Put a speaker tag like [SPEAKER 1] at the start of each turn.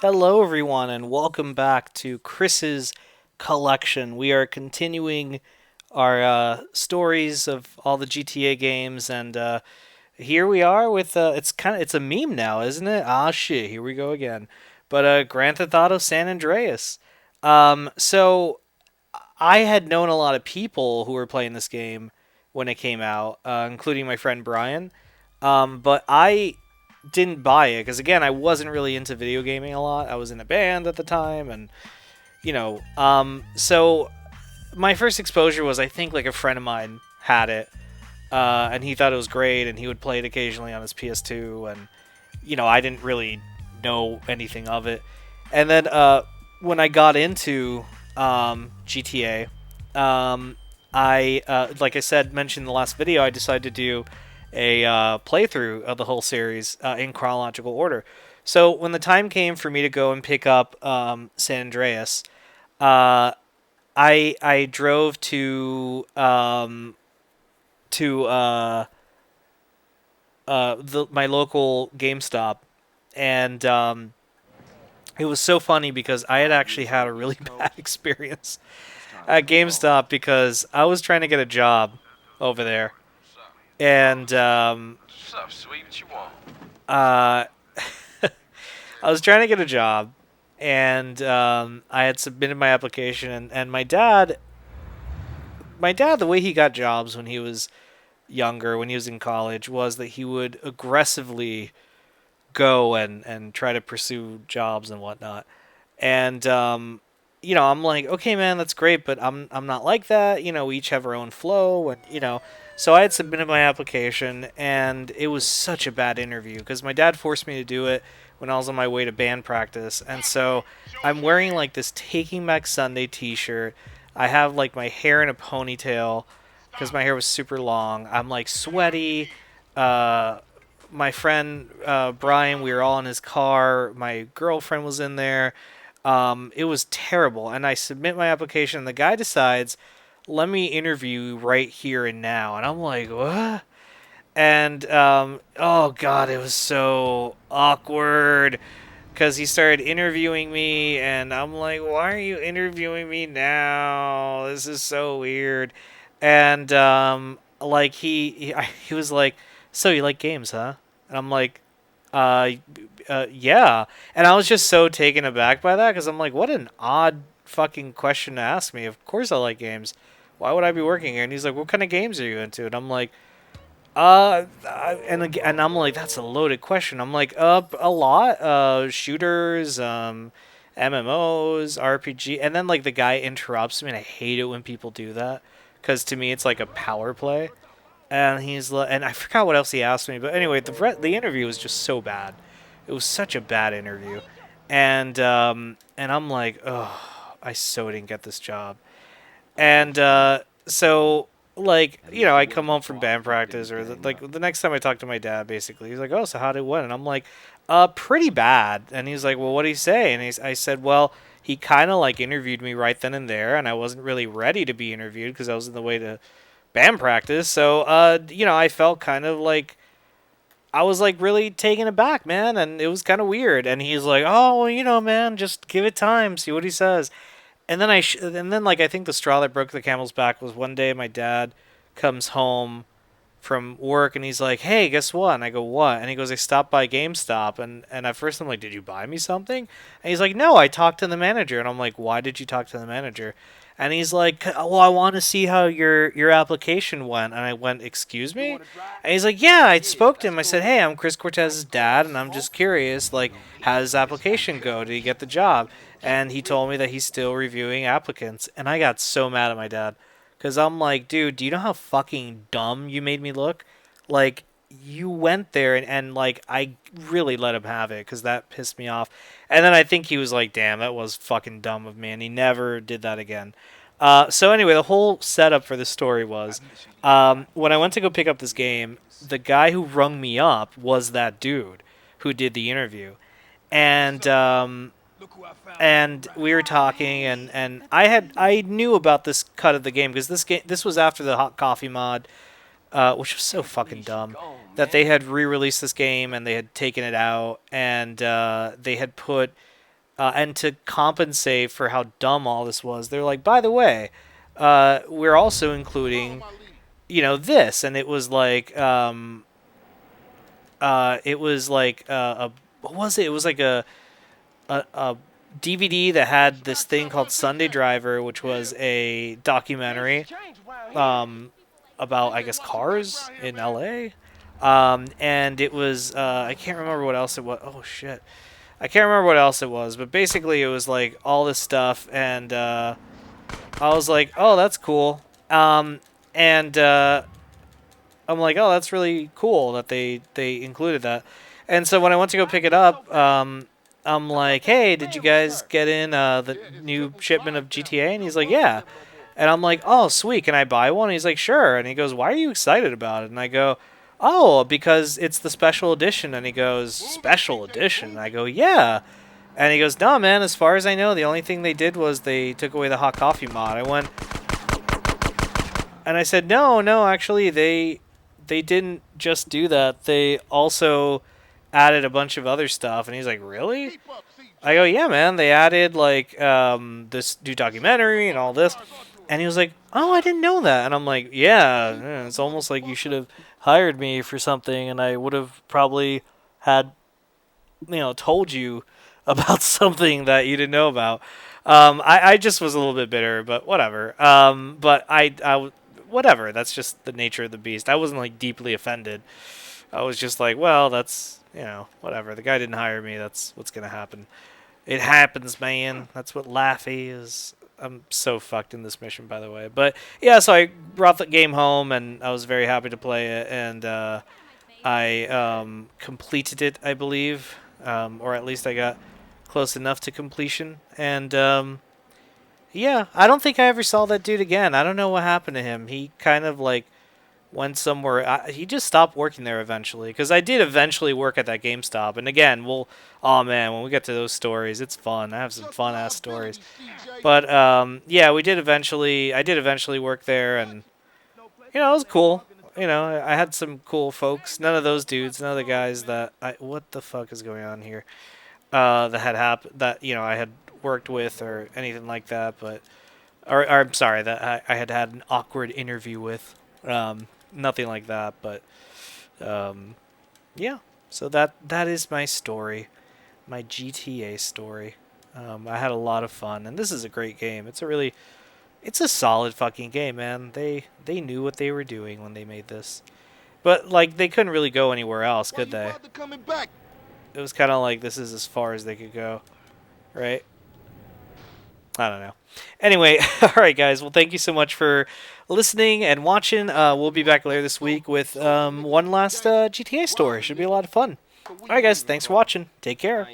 [SPEAKER 1] Hello, everyone, and welcome back to Chris's collection. We are continuing our stories of all the GTA games, and here we are with it's a meme now, isn't it? Ah, shit, here we go again. But Grand Theft Auto San Andreas. So I had known a lot of people who were playing this game when it came out, including my friend Brian. But I didn't buy it because again, I wasn't really into video gaming a lot. I was in a band at the time, and so my first exposure was I think like a friend of mine had it, and he thought it was great, and he would play it occasionally on his PS2, and I didn't really know anything of it. And then when I got into GTA, I like I said mentioned in the last video, I decided to do a playthrough of the whole series in chronological order. So when the time came for me to go and pick up San Andreas, uh, I drove to my local GameStop, and it was so funny because I had actually had a really bad experience at GameStop because I was trying to get a job over there, and
[SPEAKER 2] Sup, sweet? What you want?
[SPEAKER 1] uh, I was trying to get a job, and I had submitted my application, and my dad, the way he got jobs when he was younger, when he was in college, was that he would aggressively go and try to pursue jobs and whatnot. And I'm like, okay, man, that's great, but I'm not like that. We each have our own flow, and So I had submitted my application, and it was such a bad interview because my dad forced me to do it when I was on my way to band practice, and so I'm wearing like this Taking Back Sunday T-shirt. I have like my hair in a ponytail because my hair was super long. I'm like sweaty. Uh, my friend Brian, we were all in his car. My girlfriend was in there. It was terrible. And I submit my application, and the guy decides, let me interview you right here and now. And I'm like, what? And, oh, God, it was so awkward because he started interviewing me, and I'm like, why are you interviewing me now? This is so weird. And, like, he was like, so you like games, huh? And I'm like, uh, yeah. And I was just so taken aback by that because I'm like, what an odd fucking question to ask me. Of course I like games. Why would I be working here? And he's like, what kind of games are you into? And I'm like, and I'm like, that's a loaded question. I'm like, a lot, shooters, MMOs, RPG, and then like the guy interrupts me, and I hate it when people do that, because to me it's like a power play. And he's like, and I forgot what else he asked me, but anyway, the interview was just so bad. It was such a bad interview, and I'm like, oh, I so didn't get this job. And so like I come home from band practice, or like the next time I talk to my dad, basically he's like, oh, so how did it went? And I'm like, pretty bad. And he's like, well, what did he say? And I said, well, he kind of like interviewed me right then and there, and I wasn't really ready to be interviewed because I was in the way to band practice. So I felt kind of like I was like really taken aback, man, and it was kind of weird. And he's like, oh, well, man, just give it time, see what he says. And then like I think the straw that broke the camel's back was one day my dad comes home from work, and he's like, "Hey, guess what?" And I go, "What?" And he goes, "I stopped by GameStop." And at first I'm like, "Did you buy me something?" And he's like, "No, I talked to the manager." And I'm like, "Why did you talk to the manager?" And he's like, "Well, I want to see how your application went." And I went, "Excuse me?" And he's like, "Yeah, I spoke to him. I said, 'Hey, I'm Chris Cortez's dad, and I'm just curious, like, how does his application go? Did he get the job?" And he told me that he's still reviewing applicants. And I got so mad at my dad. Because I'm like, dude, do you know how fucking dumb you made me look? Like, you went there, and like, I really let him have it because that pissed me off. And then I think he was like, damn, that was fucking dumb of me. And he never did that again. So anyway, the whole setup for this story was when I went to go pick up this game, the guy who rung me up was that dude who did the interview. And we were talking, and I knew about this cut of the game because this was after the hot coffee mod, which was so fucking dumb that they had re-released this game and they had taken it out, and they had put And to compensate for how dumb all this was, they're like, by the way, we're also including, this, and it was like a what was it? It was like a DVD that had this thing called Sunday Driver, which was a documentary about, I guess, cars in LA. And it was I can't remember what else it was. Oh shit, I can't remember what else it was. But basically, it was like all this stuff, and I was like, oh, that's cool. And I'm like, oh, that's really cool that they included that. And so when I went to go pick it up, I'm like, hey, did you guys get in the new shipment of GTA? And he's like, yeah. And I'm like, oh, sweet, can I buy one? And he's like, sure. And he goes, why are you excited about it? And I go, oh, because it's the special edition. And he goes, special edition? And I go, yeah. And he goes, no, man, as far as I know, the only thing they did was they took away the hot coffee mod. I went, and I said, no, no, actually, they didn't just do that. They also added a bunch of other stuff. And he's like, really? I go, yeah, man. They added like this new documentary and all this. And he was like, oh, I didn't know that. And I'm like, yeah, it's almost like you should have hired me for something, and I would have probably had, told you about something that you didn't know about. I just was a little bit bitter, but whatever. But whatever. That's just the nature of the beast. I wasn't like deeply offended. I was just like, well, that's, whatever. The guy didn't hire me. That's what's gonna happen. It happens, man. That's what life is. I'm so fucked in this mission, by the way. But yeah, so I brought the game home, and I was very happy to play it, and I completed it, I believe, or at least I got close enough to completion. And yeah, I don't think I ever saw that dude again. I don't know what happened to him. He kind of like went somewhere. He just stopped working there eventually. Because I did eventually work at that GameStop. And again, oh man, when we get to those stories, it's fun. I have some fun ass stories. But yeah, I did eventually work there, and it was cool. I had some cool folks. None of those dudes, none of the guys what the fuck is going on here? That had happened, that I had worked with or anything like that. But or I'm sorry, that I had had an awkward interview with. Nothing like that, but yeah. So that is my story, my GTA story. I had a lot of fun, and this is a great game. It's a solid fucking game, man. They knew what they were doing when they made this, but like they couldn't really go anywhere else, could they? It was kind of like this is as far as they could go, right? I don't know. Anyway, all right, guys. Well, thank you so much for listening and watching. We'll be back later this week with one last GTA story. Should be a lot of fun. All right, guys. Thanks for watching. Take care.